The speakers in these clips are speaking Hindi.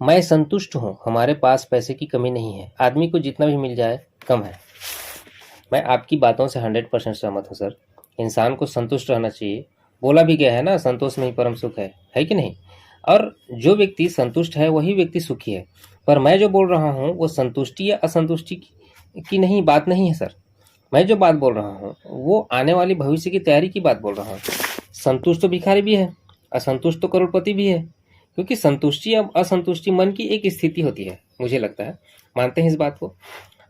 मैं संतुष्ट हूँ, हमारे पास पैसे की कमी नहीं है। आदमी को जितना भी मिल जाए कम है। मैं आपकी बातों से 100% सहमत हूँ सर। इंसान को संतुष्ट रहना चाहिए। बोला भी गया है ना, संतोष में ही परम सुख है कि नहीं? और जो व्यक्ति संतुष्ट है वही व्यक्ति सुखी है। पर मैं जो बोल रहा हूँ वो संतुष्टि या असंतुष्टि की नहीं बात नहीं है सर। मैं जो बात बोल रहा हूँ वो आने वाली भविष्य की तैयारी की बात बोल रहा हूँ। संतुष्ट तो भिखारी भी है, असंतुष्ट तो करोड़पति भी है। क्योंकि संतुष्टि या असंतुष्टि मन की एक स्थिति होती है, मुझे लगता है। मानते हैं इस बात को?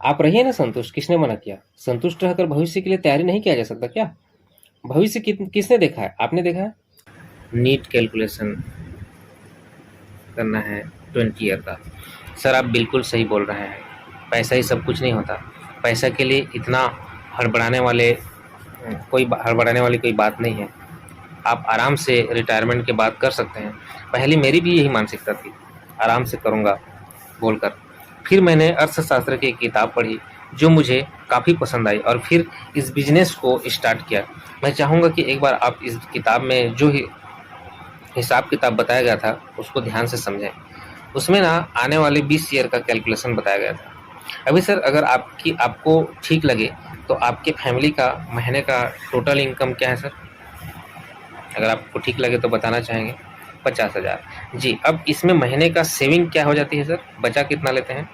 आप रहिए ना संतुष्ट, किसने मना किया? संतुष्ट रहकर भविष्य के लिए तैयारी नहीं किया जा सकता क्या? भविष्य किसने देखा है? आपने देखा है? नीट कैलकुलेशन करना है 20 ईयर का। सर आप बिल्कुल सही बोल रहे हैं। पैसा ही सब कुछ नहीं होता। पैसा के लिए इतना हड़बड़ाने वाली कोई बात नहीं है। आप आराम से रिटायरमेंट के बाद कर सकते हैं। पहले मेरी भी यही मानसिकता थी, आराम से करूँगा बोलकर। फिर मैंने अर्थशास्त्र की एक किताब पढ़ी जो मुझे काफ़ी पसंद आई और फिर इस बिजनेस को स्टार्ट किया। मैं चाहूँगा कि एक बार आप इस किताब में जो ही हिसाब किताब बताया गया था उसको ध्यान से समझें। उसमें ना आने वाले 20 ईयर का कैलकुलेशन बताया गया था। अभी सर अगर आपको ठीक लगे तो आपके फैमिली का महीने का टोटल इनकम क्या है सर? अगर आपको ठीक लगे तो बताना चाहेंगे। 50,000। जी, अब इसमें महीने का सेविंग क्या हो जाती है सर? बचा कितना लेते हैं?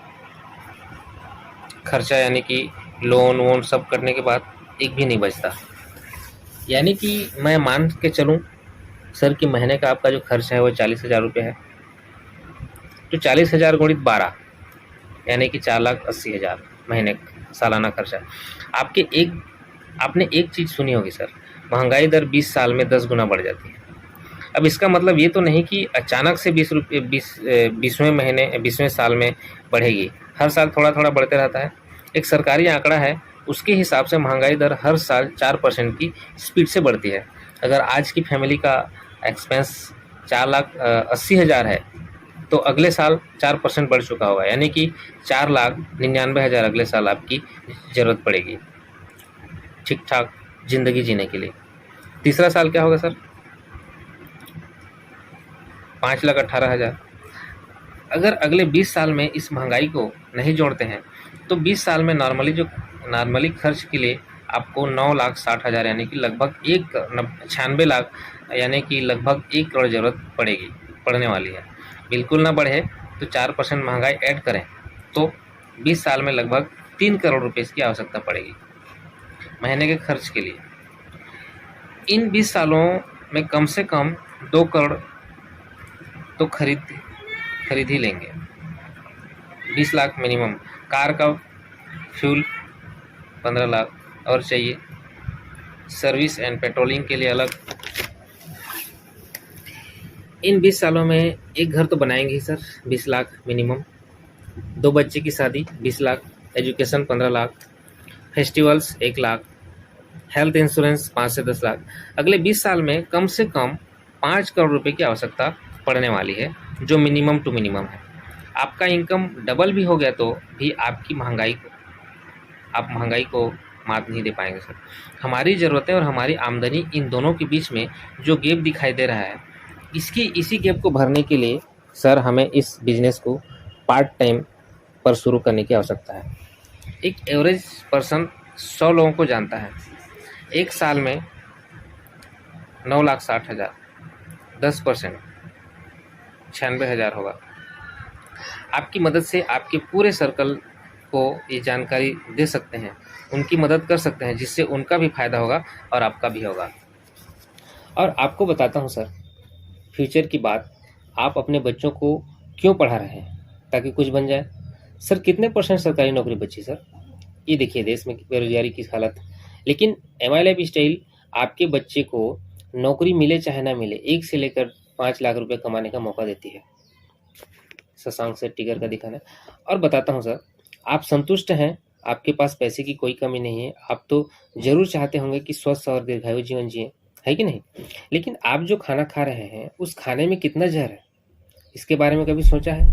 खर्चा यानी कि लोन वोन सब करने के बाद एक भी नहीं बचता। यानी कि मैं मान के चलूँ सर कि महीने का आपका जो खर्चा है वो 40,000 रुपये है। तो 40,000 गुणित 12 यानी कि 4,80,000 महीने का सालाना खर्चा। आपने एक चीज़ सुनी होगी सर, महंगाई दर 20 साल में 10 गुना बढ़ जाती है। अब इसका मतलब ये तो नहीं कि अचानक से 20वें साल में बढ़ेगी। हर साल थोड़ा थोड़ा बढ़ते रहता है। एक सरकारी आंकड़ा है, उसके हिसाब से महंगाई दर हर साल 4% की स्पीड से बढ़ती है। अगर आज की फैमिली का एक्सपेंस 4,80,000 है तो अगले साल 4% बढ़ चुका होगा, यानी कि 4,99,000 अगले साल आपकी ज़रूरत पड़ेगी ठीक ठाक ज़िंदगी जीने के लिए। तीसरा साल क्या होगा सर? 5,18,000। अगर अगले 20 साल में इस महंगाई को नहीं जोड़ते हैं तो 20 साल में नॉर्मली खर्च के लिए आपको 9,60,000 यानी कि लगभग 96 लाख यानी कि लगभग 1 करोड़ ज़रूरत पड़ने वाली है। बिल्कुल ना बढ़े तो 4% महंगाई ऐड करें तो 20 साल में लगभग 3 करोड़ रुपए की आवश्यकता पड़ेगी महीने के खर्च के लिए। इन 20 सालों में कम से कम 2 करोड़ तो खरीद ही लेंगे। 20 लाख मिनिमम। कार का फ्यूल 15 लाख और चाहिए। सर्विस एंड पेट्रोलिंग के लिए अलग। इन 20 सालों में एक घर तो बनाएंगे ही सर, 20 लाख मिनिमम। 2 बच्चे की शादी 20 lakh, education 15 lakh, festivals 1 lakh, health insurance 5 से 10 लाख। अगले 20 साल में कम से कम 5 करोड़ रुपए की आवश्यकता पड़ने वाली है, जो मिनिमम टू मिनिमम है। आपका इनकम डबल भी हो गया तो भी आप महंगाई को मात नहीं दे पाएंगे सर। हमारी ज़रूरतें और हमारी आमदनी, इन दोनों के बीच में जो गैप दिखाई दे रहा है, इसी गैप को भरने के लिए सर हमें इस बिजनेस को पार्ट टाइम पर शुरू करने की आवश्यकता है। एक एवरेज पर्सन 100 लोगों को जानता है। एक साल में 9,60,000, 10% 96,000 होगा। आपकी मदद से आपके पूरे सर्कल को ये जानकारी दे सकते हैं, उनकी मदद कर सकते हैं, जिससे उनका भी फायदा होगा और आपका भी होगा। और आपको बताता हूँ सर, फ्यूचर की बात, आप अपने बच्चों को क्यों पढ़ा रहे हैं? ताकि कुछ बन जाए। सर कितने % सरकारी नौकरी बची सर? ये देखिए देश में बेरोजगारी की हालत। लेकिन MI लाइफ स्टाइल आपके बच्चे को नौकरी मिले चाहे ना मिले 1 से लेकर 5 लाख रुपए कमाने का मौका देती है। शशांक से टिगर का दिखाना। और बताता हूँ सर, आप संतुष्ट हैं, आपके पास पैसे की कोई कमी नहीं है। आप तो जरूर चाहते होंगे कि स्वस्थ और दीर्घायु जीवन जिए, है कि नहीं? लेकिन आप जो खाना खा रहे हैं उस खाने में कितना जहर है, इसके बारे में कभी सोचा है?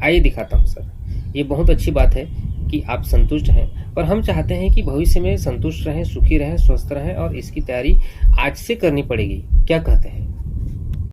आइए दिखाता हूँ सर। ये बहुत अच्छी बात है कि आप संतुष्ट हैं, पर हम चाहते हैं कि भविष्य में संतुष्ट रहें, सुखी रहें, स्वस्थ रहें, और इसकी तैयारी आज से करनी पड़ेगी। क्या कहते हैं?